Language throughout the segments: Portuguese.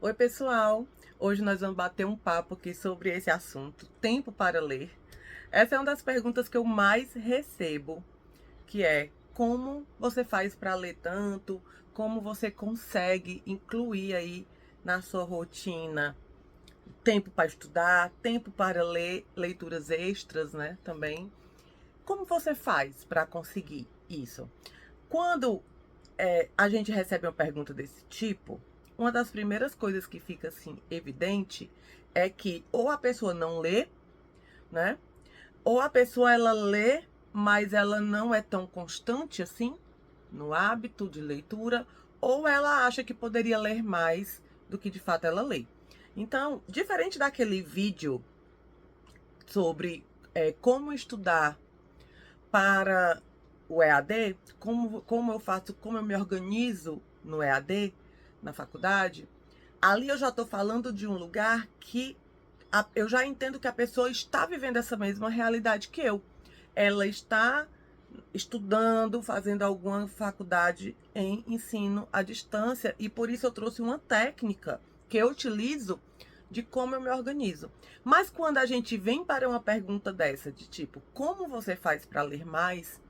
Oi, pessoal! Hoje nós vamos bater um papo aqui sobre esse assunto, tempo para ler. Essa é uma das perguntas que eu mais recebo, que é como você faz para ler tanto, como você consegue incluir aí na sua rotina tempo para estudar, tempo para ler, leituras extras, né, também. Como você faz para conseguir isso? Quando a gente recebe uma pergunta desse tipo, uma das primeiras coisas que fica assim evidente é que ou a pessoa não lê, né? Ou a pessoa ela lê, mas ela não é tão constante assim no hábito de leitura, ou ela acha que poderia ler mais do que de fato ela lê. Então, diferente daquele vídeo sobre como estudar para o EAD, como eu faço, como eu me organizo no EAD, na faculdade, ali eu já estou falando de um lugar que eu já entendo que a pessoa está vivendo essa mesma realidade que eu. Ela está estudando, fazendo alguma faculdade em ensino à distância, e por isso eu trouxe uma técnica que eu utilizo de como eu me organizo. Mas quando a gente vem para uma pergunta dessa, de tipo, como você faz para ler mais?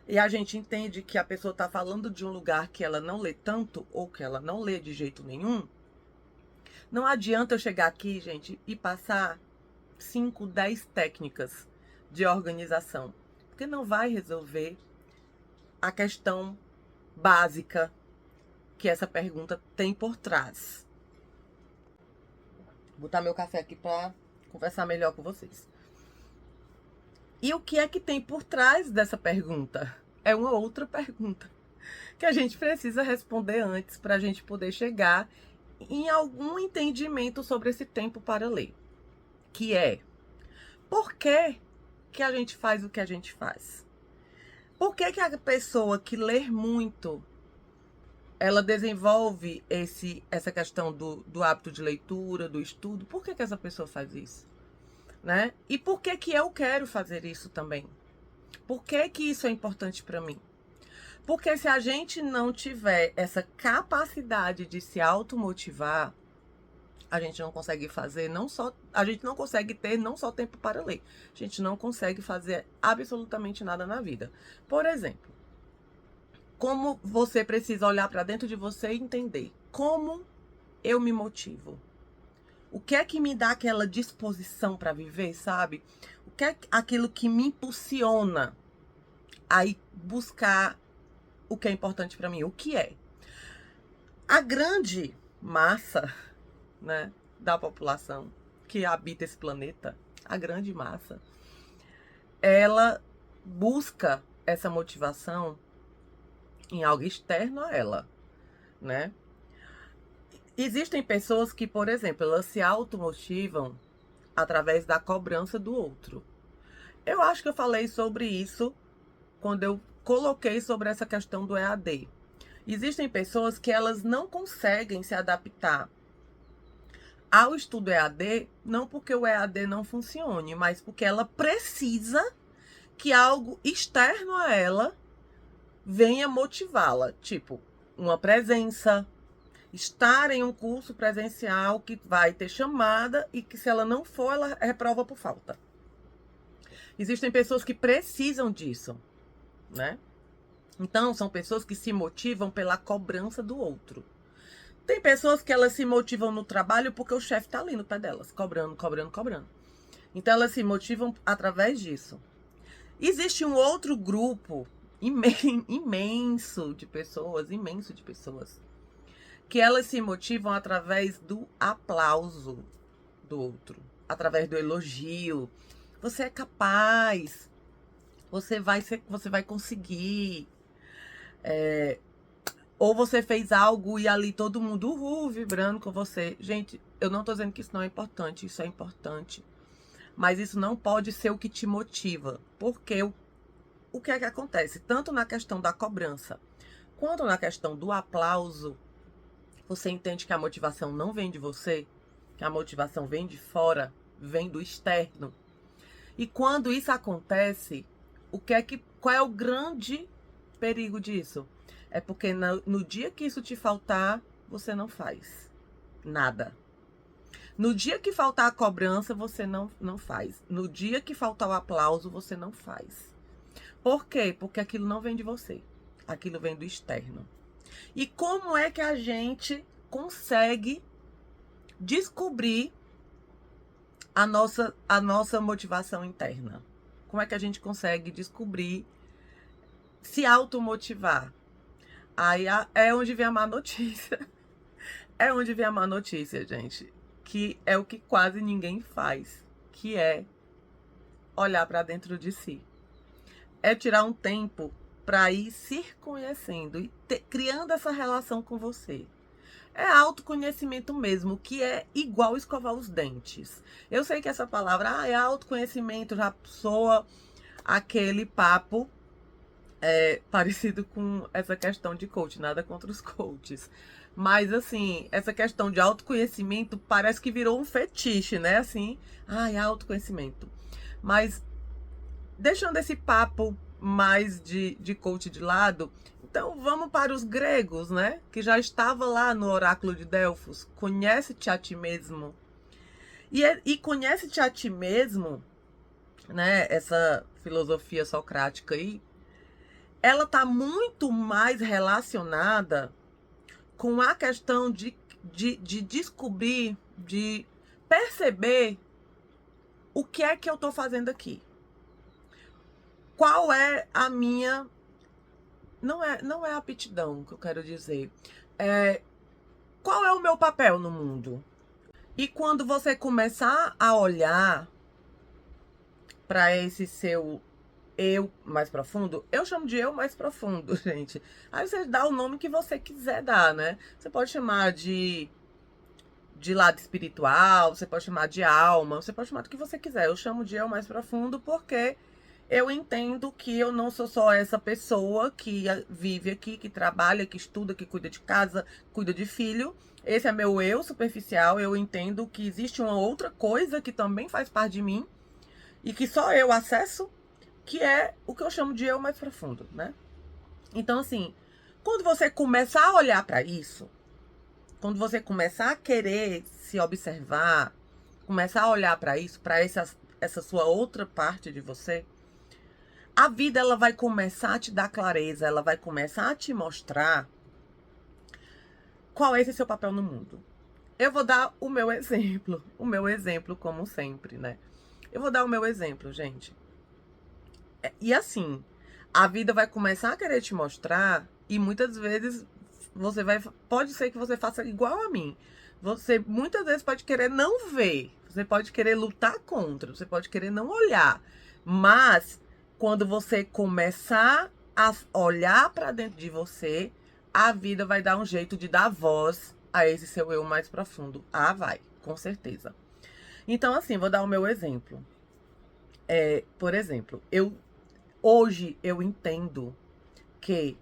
E a gente entende que a pessoa está falando de um lugar que ela não lê tanto, ou que ela não lê de jeito nenhum, não adianta eu chegar aqui, gente, e passar 5, 10 técnicas de organização, porque não vai resolver a questão básica que essa pergunta tem por trás. Vou botar meu café aqui para conversar melhor com vocês. E o que é que tem por trás dessa pergunta? É uma outra pergunta que a gente precisa responder antes para a gente poder chegar em algum entendimento sobre esse tempo para ler, que é: por que que a gente faz o que a gente faz? Por que que a pessoa que lê muito, ela desenvolve essa questão do hábito de leitura, do estudo? Por que que essa pessoa faz isso? Né? E por que que eu quero fazer isso também? Por que que isso é importante para mim? Porque se a gente não tiver essa capacidade de se automotivar, a gente não consegue fazer, não só, a gente não consegue ter não só tempo para ler, a gente não consegue fazer absolutamente nada na vida. Por exemplo, como você precisa olhar para dentro de você e entender como eu me motivo. O que é que me dá aquela disposição para viver, sabe? O que é aquilo que me impulsiona a ir buscar o que é importante para mim? O que é? A grande massa, né, da população que habita esse planeta, a grande massa, ela busca essa motivação em algo externo a ela, né? Existem pessoas que, por exemplo, elas se automotivam através da cobrança do outro. Eu acho que eu falei sobre isso quando eu coloquei sobre essa questão do EAD. Existem pessoas que elas não conseguem se adaptar ao estudo EAD, não porque o EAD não funcione, mas porque ela precisa que algo externo a ela venha motivá-la, tipo uma presença, estar em um curso presencial que vai ter chamada e que se ela não for, ela reprova por falta. Existem pessoas que precisam disso, né? Então, são pessoas que se motivam pela cobrança do outro. Tem pessoas que elas se motivam no trabalho porque o chefe tá ali no pé delas, cobrando, cobrando, cobrando. Então, elas se motivam através disso. Existe um outro grupo imenso de pessoas, que elas se motivam através do aplauso do outro, através do elogio. Você é capaz, você vai conseguir. Ou você fez algo e ali todo mundo vibrando com você. Gente, eu não tô dizendo que isso não é importante, isso é importante. Mas isso não pode ser o que te motiva. Porque o que é que acontece? Tanto na questão da cobrança, quanto na questão do aplauso, você entende que a motivação não vem de você, que a motivação vem de fora, vem do externo. E quando isso acontece, qual é o grande perigo disso? É porque no dia que isso te faltar, você não faz. Nada. No dia que faltar a cobrança, você não faz. No dia que faltar o aplauso, você não faz. Por quê? Porque aquilo não vem de você. Aquilo vem do externo. E como é que a gente consegue descobrir a nossa motivação interna? Como é que a gente consegue descobrir, se automotivar? Aí é onde vem a má notícia. É onde vem a má notícia, gente. Que é o que quase ninguém faz. Que é olhar para dentro de si. É tirar um tempo para ir se conhecendo e criando essa relação com você. É autoconhecimento mesmo, que é igual escovar os dentes. Eu sei que essa palavra, é autoconhecimento, já soa aquele papo parecido com essa questão de coach, nada contra os coaches. Mas, assim, essa questão de autoconhecimento parece que virou um fetiche, né? Assim, autoconhecimento. Mas, deixando esse papo mais de coach de lado, então vamos para os gregos, né? Que já estava lá no oráculo de Delfos. Conhece-te a ti mesmo. E conhece-te a ti mesmo, né? Essa filosofia socrática aí, ela está muito mais relacionada com a questão de descobrir, de perceber o que é que eu estou fazendo aqui. Qual é a minha... Não é aptidão que eu quero dizer. Qual é o meu papel no mundo? E quando você começar a olhar para esse seu eu mais profundo, eu chamo de eu mais profundo, gente. Aí você dá o nome que você quiser dar, né? Você pode chamar de lado espiritual, você pode chamar de alma, você pode chamar do que você quiser. Eu chamo de eu mais profundo porque eu entendo que eu não sou só essa pessoa que vive aqui, que trabalha, que estuda, que cuida de casa, cuida de filho. Esse é meu eu superficial. Eu entendo que existe uma outra coisa que também faz parte de mim e que só eu acesso, que é o que eu chamo de eu mais profundo, né? Então, assim, quando você começar a olhar para isso, quando você começar a querer se observar, começar a olhar para isso, para essa sua outra parte de você, a vida ela vai começar a te dar clareza, ela vai começar a te mostrar qual é esse seu papel no mundo. Eu vou dar o meu exemplo como sempre, né? Eu vou dar o meu exemplo, gente. E assim, a vida vai começar a querer te mostrar e muitas vezes pode ser que você faça igual a mim. Você muitas vezes pode querer não ver, você pode querer lutar contra, você pode querer não olhar. Mas quando você começar a olhar para dentro de você, a vida vai dar um jeito de dar voz a esse seu eu mais profundo. Ah, vai, com certeza. Então, assim, vou dar o meu exemplo. Por exemplo, hoje eu entendo que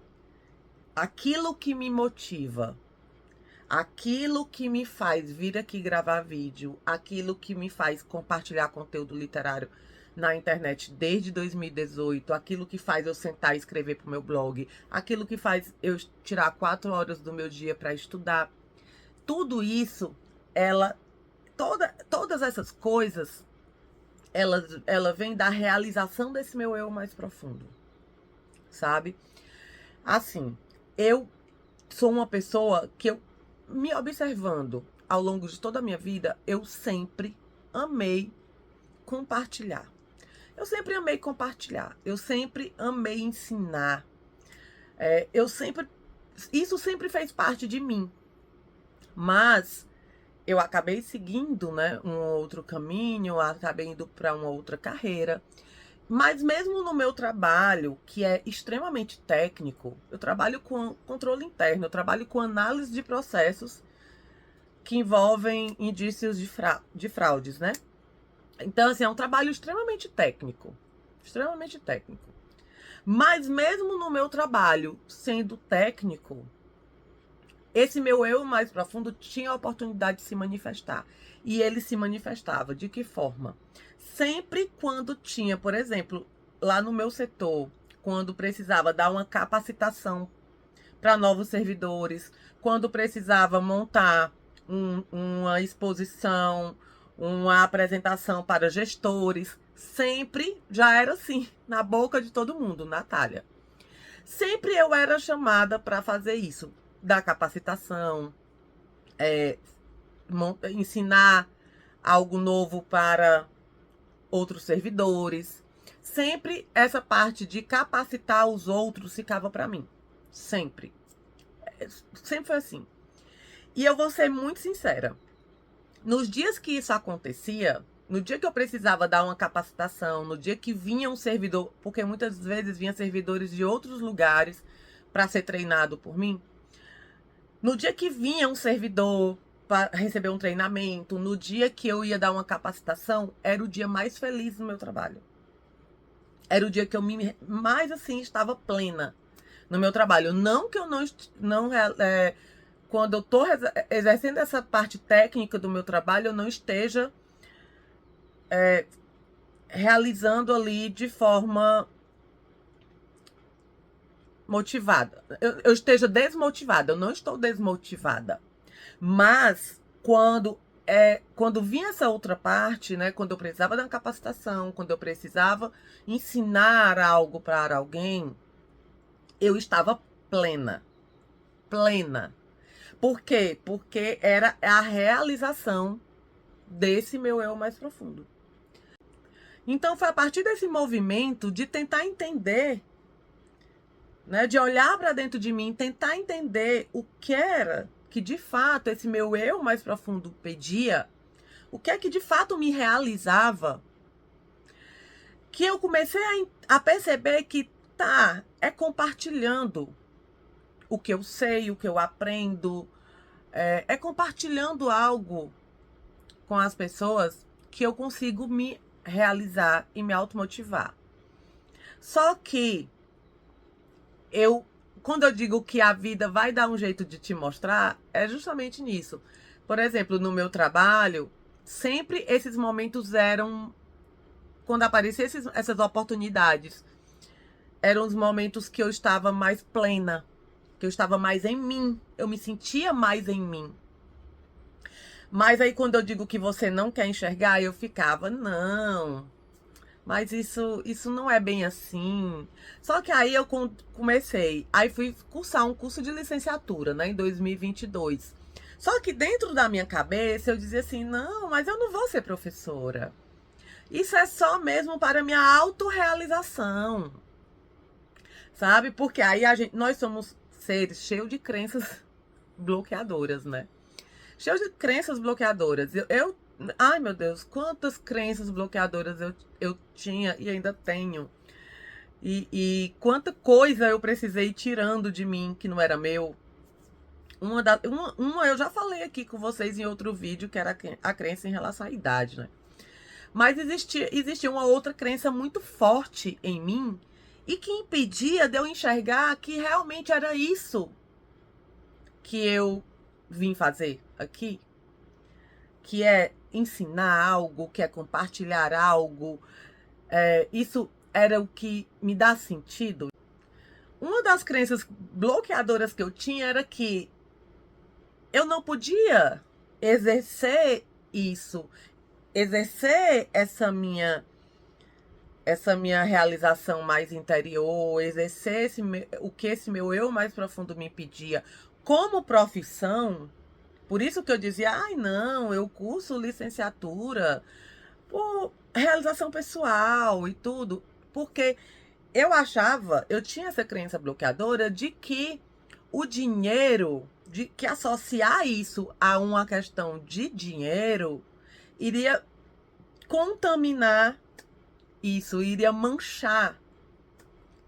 aquilo que me motiva, aquilo que me faz vir aqui gravar vídeo, aquilo que me faz compartilhar conteúdo literário na internet desde 2018, aquilo que faz eu sentar e escrever pro meu blog, aquilo que faz eu tirar 4 horas do meu dia para estudar, tudo isso, todas essas coisas, ela vem da realização desse meu eu mais profundo, sabe? Assim, eu sou uma pessoa que eu, me observando ao longo de toda a minha vida, eu sempre amei compartilhar. Eu sempre amei compartilhar. Eu sempre amei ensinar. Isso sempre fez parte de mim. Mas eu acabei seguindo, né, um outro caminho, acabei indo para uma outra carreira. Mas mesmo no meu trabalho, que é extremamente técnico, eu trabalho com controle interno, eu trabalho com análise de processos que envolvem indícios de fraudes, né? Então, assim, é um trabalho extremamente técnico. Extremamente técnico. Mas mesmo no meu trabalho, sendo técnico, esse meu eu mais profundo tinha a oportunidade de se manifestar. E ele se manifestava. De que forma? Sempre quando tinha, por exemplo, lá no meu setor, quando precisava dar uma capacitação para novos servidores, quando precisava montar uma exposição, uma apresentação para gestores. Sempre já era assim, na boca de todo mundo, Natália. Sempre eu era chamada para fazer isso, dar capacitação, ensinar algo novo para outros servidores. Sempre essa parte de capacitar os outros ficava para mim. Sempre. Sempre foi assim. E eu vou ser muito sincera. Nos dias que isso acontecia, no dia que eu precisava dar uma capacitação, no dia que vinha um servidor, porque muitas vezes vinha servidores de outros lugares para ser treinado por mim, no dia que vinha um servidor para receber um treinamento, no dia que eu ia dar uma capacitação, era o dia mais feliz do meu trabalho. Era o dia que eu mais assim estava plena no meu trabalho. Não que eu não quando eu estou exercendo essa parte técnica do meu trabalho, eu não esteja realizando ali de forma motivada. Eu esteja desmotivada. Eu não estou desmotivada. Mas quando vinha essa outra parte, né, quando eu precisava da capacitação, quando eu precisava ensinar algo para alguém, eu estava plena. Plena. Por quê? Porque era a realização desse meu eu mais profundo. Então foi a partir desse movimento de tentar entender, né, de olhar para dentro de mim, tentar entender o que era que de fato esse meu eu mais profundo pedia, o que é que de fato me realizava, que eu comecei a perceber que é compartilhando o que eu sei, o que eu aprendo, é compartilhando algo com as pessoas que eu consigo me realizar e me automotivar. Só que quando eu digo que a vida vai dar um jeito de te mostrar, é justamente nisso. Por exemplo, no meu trabalho, sempre esses momentos eram, quando apareciam essas oportunidades, eram os momentos que eu estava mais plena, que eu estava mais em mim, eu me sentia mais em mim. Mas aí quando eu digo que você não quer enxergar, eu ficava, não, mas isso não é bem assim. Só que aí eu comecei, aí fui cursar um curso de licenciatura, né, em 2022. Só que dentro da minha cabeça eu dizia assim, não, mas eu não vou ser professora. Isso é só mesmo para minha autorrealização, sabe? Porque aí nós somos seres cheios de crenças bloqueadoras, né? Cheios de crenças bloqueadoras. Ai, meu Deus, quantas crenças bloqueadoras eu tinha e ainda tenho. E quanta coisa eu precisei ir tirando de mim que não era meu. Uma eu já falei aqui com vocês em outro vídeo, que era a crença em relação à idade, né? Mas existia uma outra crença muito forte em mim e que impedia de eu enxergar que realmente era isso que eu vim fazer aqui, que é ensinar algo, que é compartilhar algo. Isso era o que me dá sentido. Uma das crenças bloqueadoras que eu tinha era que eu não podia exercer isso, exercer essa minha realização mais interior, exercer o que esse meu eu mais profundo me pedia como profissão. Por isso que eu dizia, ai não, eu curso licenciatura por realização pessoal e tudo, porque eu tinha essa crença bloqueadora de que o dinheiro, de que associar isso a uma questão de dinheiro iria contaminar isso, iria manchar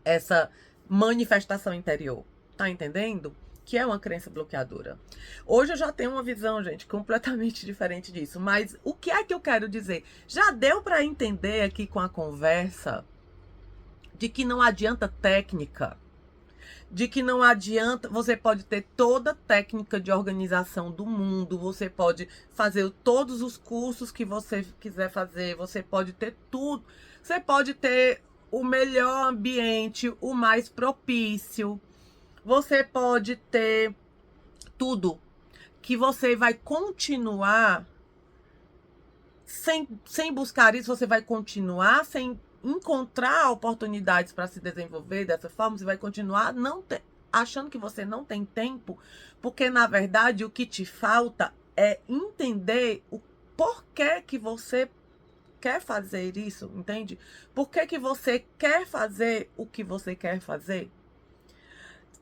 essa manifestação interior. Tá entendendo? Que é uma crença bloqueadora. Hoje eu já tenho uma visão, gente, completamente diferente disso. Mas o que é que eu quero dizer? Já deu para entender aqui com a conversa de que não adianta técnica, de que não adianta, você pode ter toda a técnica de organização do mundo, você pode fazer todos os cursos que você quiser fazer, você pode ter tudo, você pode ter o melhor ambiente, o mais propício, você pode ter tudo, que você vai continuar sem buscar isso, você vai continuar sem encontrar oportunidades para se desenvolver dessa forma, você vai continuar achando que você não tem tempo, porque na verdade o que te falta é entender o porquê que você quer fazer isso, entende? Por que você quer fazer o que você quer fazer?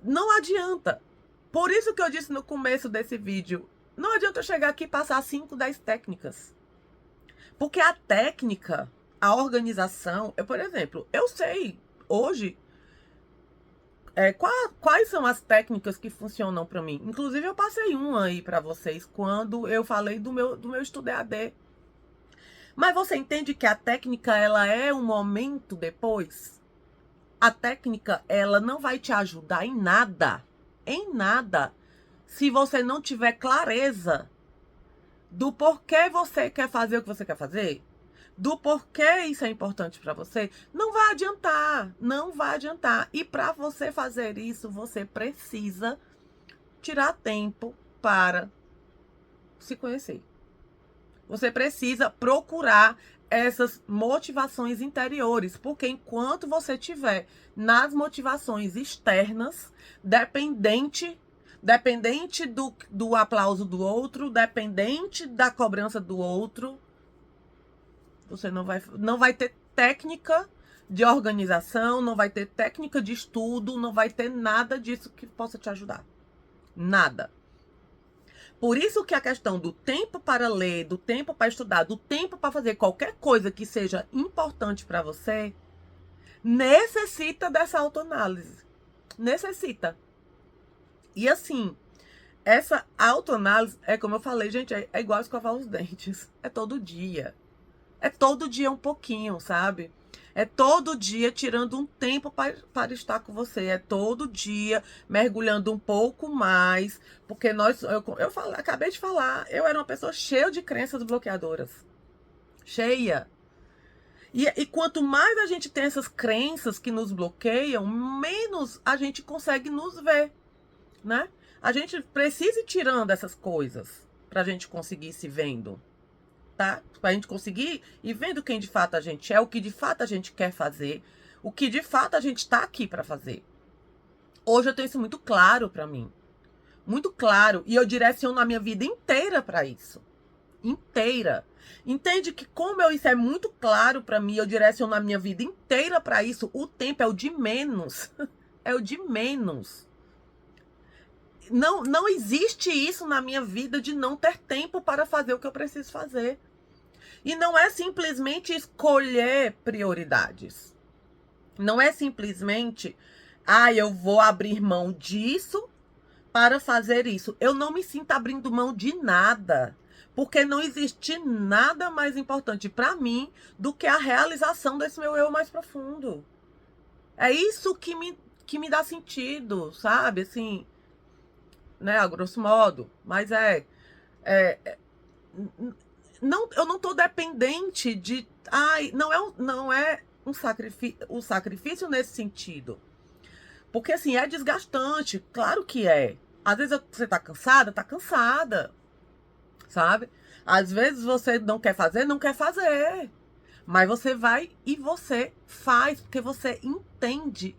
Não adianta. Por isso que eu disse no começo desse vídeo, não adianta eu chegar aqui e passar 5, 10 técnicas. Porque a técnica, a organização, por exemplo, eu sei hoje quais são as técnicas que funcionam para mim. Inclusive, eu passei uma aí para vocês quando eu falei do meu estudo EAD. Mas você entende que a técnica, ela é um momento depois? A técnica, ela não vai te ajudar em nada, se você não tiver clareza do porquê você quer fazer o que você quer fazer, do porquê isso é importante para você, não vai adiantar, não vai adiantar. E para você fazer isso, você precisa tirar tempo para se conhecer. Você precisa procurar essas motivações interiores, porque enquanto você tiver nas motivações externas, dependente do aplauso do outro, dependente da cobrança do outro, você não vai ter técnica de organização, não vai ter técnica de estudo, não vai ter nada disso que possa te ajudar. Nada. Por isso que a questão do tempo para ler, do tempo para estudar, do tempo para fazer qualquer coisa que seja importante para você, necessita dessa autoanálise. Necessita. E assim, essa autoanálise, é como eu falei, gente, é igual escovar os dentes. É todo dia. É todo dia um pouquinho, sabe? É todo dia tirando um tempo para estar com você. É todo dia mergulhando um pouco mais. Porque acabei de falar, eu era uma pessoa cheia de crenças bloqueadoras. Cheia. E quanto mais a gente tem essas crenças que nos bloqueiam, menos a gente consegue nos ver, né? A gente precisa ir tirando essas coisas pra gente conseguir se vendo. Tá? Pra gente conseguir ir vendo quem de fato a gente é, o que de fato a gente quer fazer, o que de fato a gente tá aqui para fazer. Hoje eu tenho isso muito claro para mim. Muito claro. E eu direciono a minha vida inteira para isso. Inteira. Entende que isso é muito claro para mim, eu direciono a minha vida inteira para isso, o tempo é o de menos. É o de menos. Não existe isso na minha vida de não ter tempo para fazer o que eu preciso fazer. E não é simplesmente escolher prioridades. Não é simplesmente, eu vou abrir mão disso para fazer isso. Eu não me sinto abrindo mão de nada. Porque não existe nada mais importante para mim do que a realização desse meu eu mais profundo. É isso que me dá sentido, sabe? Assim, né, a grosso modo. Mas eu não tô dependente de... não é um sacrifício nesse sentido. Porque, assim, é desgastante. Claro que é. Às vezes você tá cansada. Sabe? Às vezes você não quer fazer. Mas você vai e você faz. Porque você entende.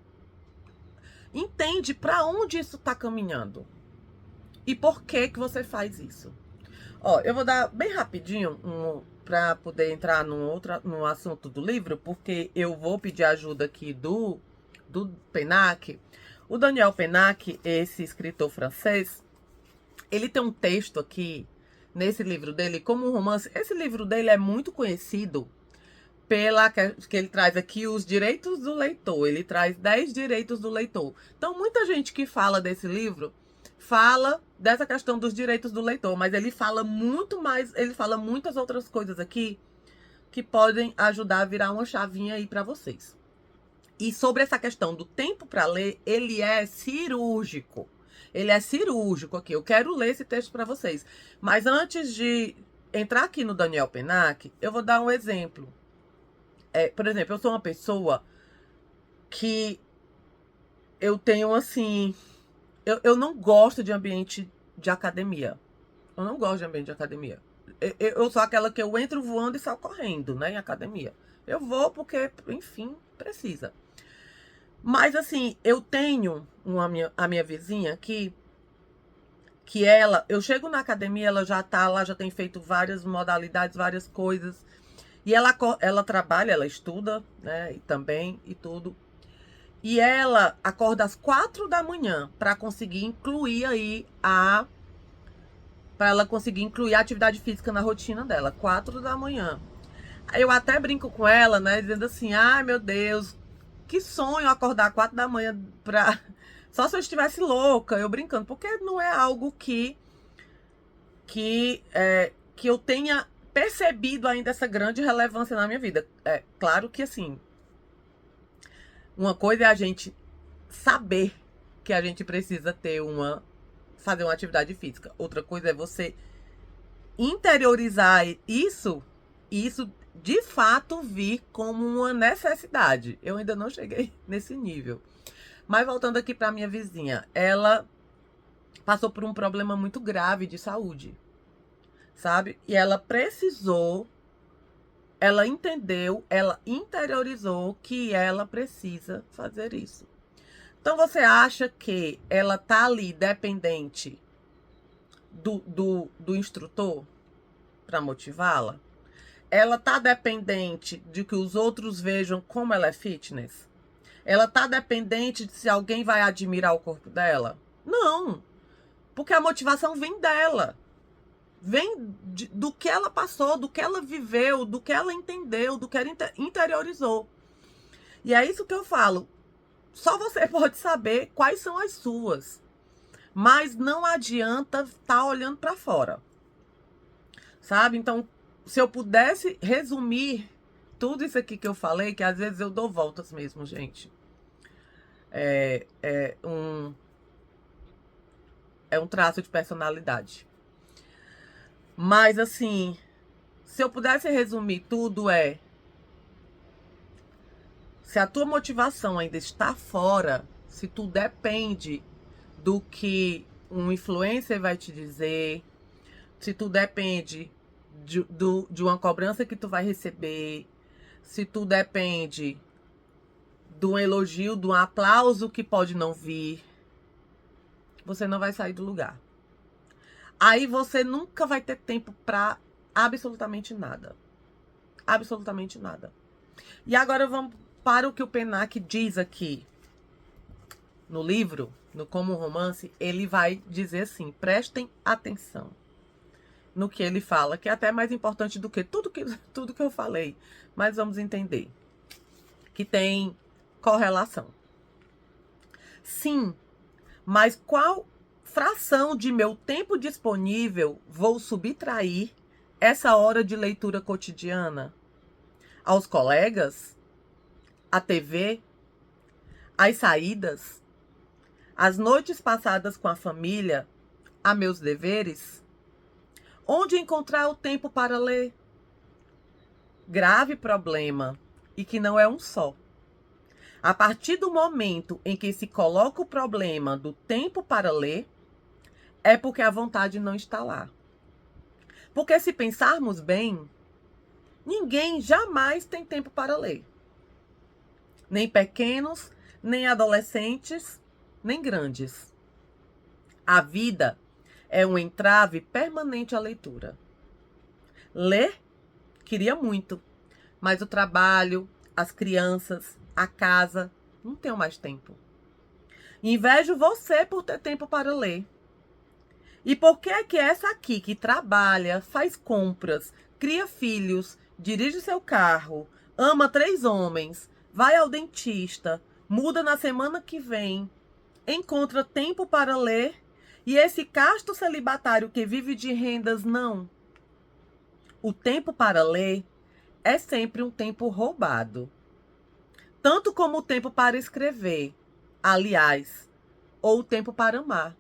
Entende pra onde isso tá caminhando. E por que você faz isso. Ó, eu vou dar bem rapidinho para poder entrar no assunto do livro, porque eu vou pedir ajuda aqui do Pénac. O Daniel Pénac, esse escritor francês, ele tem um texto aqui nesse livro dele como um romance. Esse livro dele é muito conhecido que ele traz aqui os direitos do leitor. Ele traz 10 direitos do leitor. Então, muita gente que fala desse livro fala dessa questão dos direitos do leitor, mas ele fala muito mais, ele fala muitas outras coisas aqui que podem ajudar a virar uma chavinha aí para vocês. E sobre essa questão do tempo para ler, ele é cirúrgico. Ele é cirúrgico aqui. Eu quero ler esse texto para vocês. Mas antes de entrar aqui no Daniel Pénac, eu vou dar um exemplo. Por exemplo, eu sou uma pessoa que eu tenho assim... Eu não gosto de ambiente de academia. Eu não gosto de ambiente de academia. Eu sou aquela que eu entro voando e saio correndo, né, em academia. Eu vou porque, enfim, precisa. Mas, assim, eu tenho a minha vizinha que ela... Eu chego na academia, ela já tá lá, já tem feito várias modalidades, várias coisas. E ela trabalha, ela estuda, né, e também, e tudo. E ela acorda às 4 da manhã para conseguir incluir aí para ela conseguir incluir a atividade física na rotina dela, 4 da manhã. Aí eu até brinco com ela, né, dizendo assim: "Ai, meu Deus, que sonho acordar 4 da manhã pra só se eu estivesse louca", eu brincando, porque não é algo que eu tenha percebido ainda essa grande relevância na minha vida. É claro que, assim, uma coisa é a gente saber que a gente precisa fazer uma atividade física. Outra coisa é você interiorizar isso e isso de fato vir como uma necessidade. Eu ainda não cheguei nesse nível. Mas voltando aqui para minha vizinha, ela passou por um problema muito grave de saúde, sabe? E ela entendeu, ela interiorizou que ela precisa fazer isso. Então você acha que ela tá ali dependente do instrutor para motivá-la? Ela tá dependente de que os outros vejam como ela é fitness? Ela tá dependente de se alguém vai admirar o corpo dela? Não, porque a motivação vem dela. Vem do que ela passou, do que ela viveu, do que ela entendeu, do que ela interiorizou. E é isso que eu falo. Só você pode saber quais são as suas. Mas não adianta estar olhando para fora. Sabe? Então, se eu pudesse resumir tudo isso aqui que eu falei, que às vezes eu dou voltas mesmo, gente. É um traço de personalidade. Mas, assim, se eu pudesse resumir tudo se a tua motivação ainda está fora, se tu depende do que um influencer vai te dizer, se tu depende de uma cobrança que tu vai receber, se tu depende de um elogio, de um aplauso que pode não vir, você não vai sair do lugar. Aí você nunca vai ter tempo para absolutamente nada. Absolutamente nada. E agora vamos para o que o Pennac diz aqui no livro, no Como um Romance. Ele vai dizer assim: prestem atenção no que ele fala, que é até mais importante do que tudo que eu falei. Mas vamos entender que tem correlação. Sim, mas qual fração de meu tempo disponível vou subtrair essa hora de leitura cotidiana? Aos colegas? À TV? Às saídas? Às noites passadas com a família? A meus deveres? Onde encontrar o tempo para ler? Grave problema, e que não é um só. A partir do momento em que se coloca o problema do tempo para ler, é porque a vontade não está lá. Porque se pensarmos bem, ninguém jamais tem tempo para ler. Nem pequenos, nem adolescentes, nem grandes. A vida é um entrave permanente à leitura. Ler, queria muito, mas o trabalho, as crianças, a casa, não tenho mais tempo. Invejo você por ter tempo para ler. E por que é que essa aqui que trabalha, faz compras, cria filhos, dirige seu carro, ama 3 homens, vai ao dentista, muda na semana que vem, encontra tempo para ler, e esse casto celibatário que vive de rendas não? O tempo para ler é sempre um tempo roubado. Tanto como o tempo para escrever, aliás, ou o tempo para amar.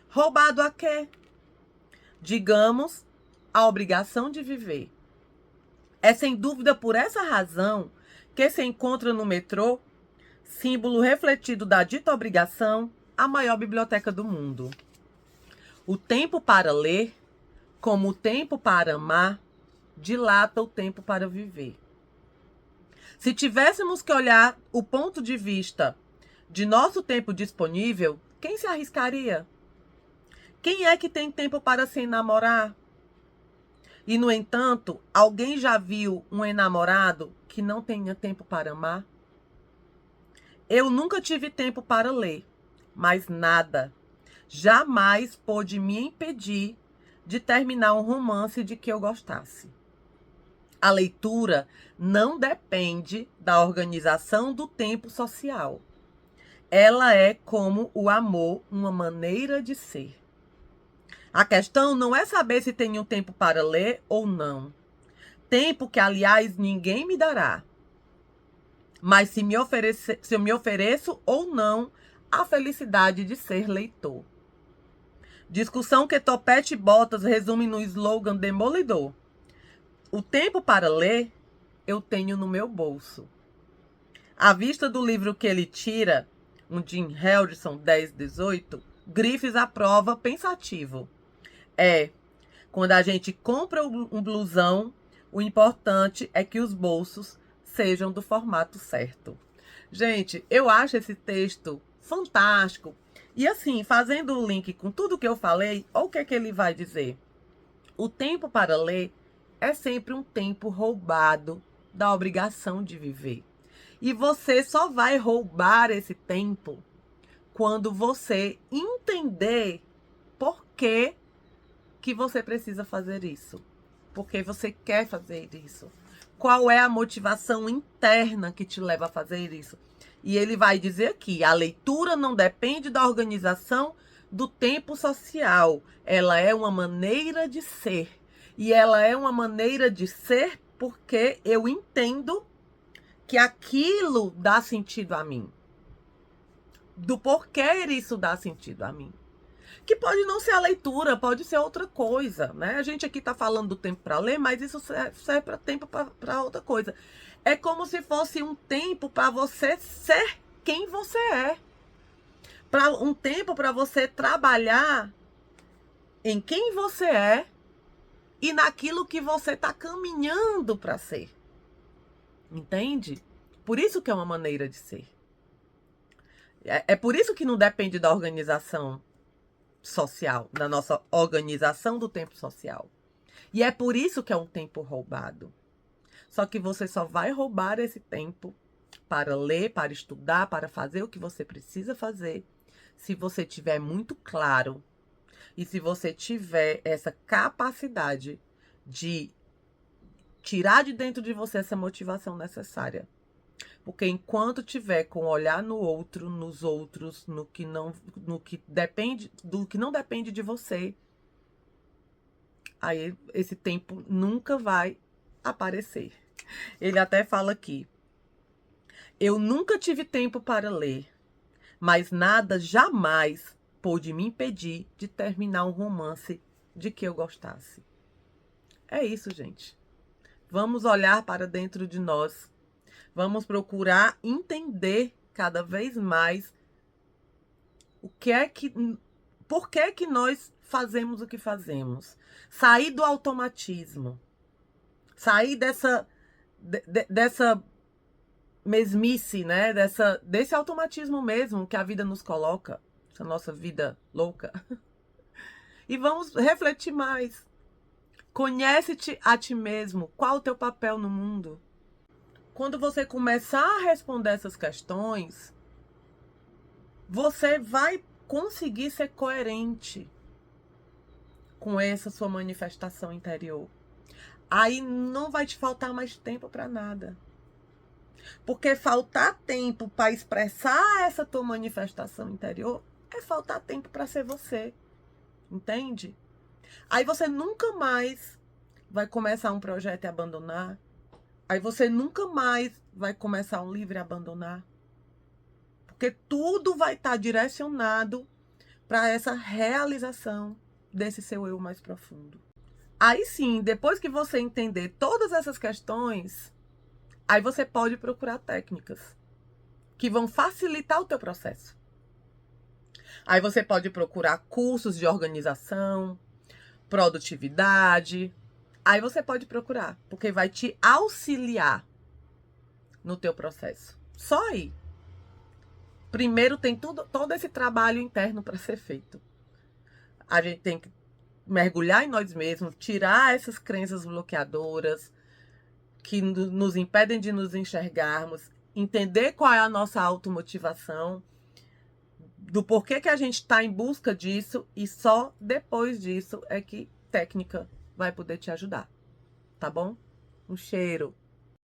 Roubado a quê? Digamos, a obrigação de viver. É sem dúvida por essa razão que se encontra no metrô, símbolo refletido da dita obrigação, a maior biblioteca do mundo. O tempo para ler como o tempo para amar dilata o tempo para viver. Se tivéssemos que olhar o ponto de vista de nosso tempo disponível, quem se arriscaria? Quem é que tem tempo para se enamorar? E, no entanto, alguém já viu um enamorado que não tenha tempo para amar? Eu nunca tive tempo para ler, mas nada jamais pôde me impedir de terminar um romance de que eu gostasse. A leitura não depende da organização do tempo social. Ela é como o amor, uma maneira de ser. A questão não é saber se tenho tempo para ler ou não. Tempo que, aliás, ninguém me dará. Mas se eu me ofereço ou não a felicidade de ser leitor. Discussão que Topete Bottas resume no slogan demolidor. O tempo para ler, eu tenho no meu bolso. À vista do livro que ele tira, um Jim Helderson 1018, Griffiths aprova pensativo. Quando a gente compra um blusão, o importante é que os bolsos sejam do formato certo. Gente, eu acho esse texto fantástico. E assim, fazendo o link com tudo que eu falei, olha o que é que ele vai dizer. O tempo para ler é sempre um tempo roubado da obrigação de viver. E você só vai roubar esse tempo quando você entender por que você precisa fazer isso. Por que você quer fazer isso. Qual é a motivação interna que te leva a fazer isso. E ele vai dizer aqui, a leitura não depende da organização do tempo social. Ela é uma maneira de ser. E ela é uma maneira de ser porque eu entendo que aquilo dá sentido a mim. Do porquê isso dá sentido a mim. Que pode não ser a leitura, pode ser outra coisa, né? A gente aqui está falando do tempo para ler, mas isso serve para tempo para outra coisa. É como se fosse um tempo para você ser quem você é. Um tempo para você trabalhar em quem você é e naquilo que você está caminhando para ser. Entende? Por isso que é uma maneira de ser. É por isso que não depende da organização social, da nossa organização do tempo social. E é por isso que é um tempo roubado. Só que você só vai roubar esse tempo para ler, para estudar, para fazer o que você precisa fazer, se você tiver muito claro e se você tiver essa capacidade de tirar de dentro de você essa motivação necessária. Porque enquanto tiver com olhar no outro, nos outros, do que não depende de você, aí esse tempo nunca vai aparecer. Ele até fala aqui: eu nunca tive tempo para ler, mas nada jamais pôde me impedir de terminar um romance de que eu gostasse. É isso, gente. Vamos olhar para dentro de nós. Vamos procurar entender cada vez mais por que é que nós fazemos o que fazemos. Sair do automatismo. Sair dessa mesmice, né? Desse automatismo mesmo que a vida nos coloca. Essa nossa vida louca. E vamos refletir mais. Conhece-te a ti mesmo. Qual o teu papel no mundo? Quando você começar a responder essas questões, você vai conseguir ser coerente com essa sua manifestação interior. Aí não vai te faltar mais tempo para nada. Porque faltar tempo para expressar essa tua manifestação interior é faltar tempo para ser você. Entende? Aí você nunca mais vai começar um projeto e abandonar. Aí você nunca mais vai começar um livro e abandonar. Porque tudo vai estar direcionado para essa realização desse seu eu mais profundo. Aí sim, depois que você entender todas essas questões, aí você pode procurar técnicas que vão facilitar o teu processo. Aí você pode procurar cursos de organização, produtividade. Aí você pode procurar, porque vai te auxiliar no teu processo. Só aí. Primeiro tem todo esse trabalho interno para ser feito. A gente tem que mergulhar em nós mesmos, tirar essas crenças bloqueadoras que nos impedem de nos enxergarmos, entender qual é a nossa automotivação, do porquê que a gente está em busca disso, e só depois disso é que técnica vai poder te ajudar, tá bom? Um cheiro!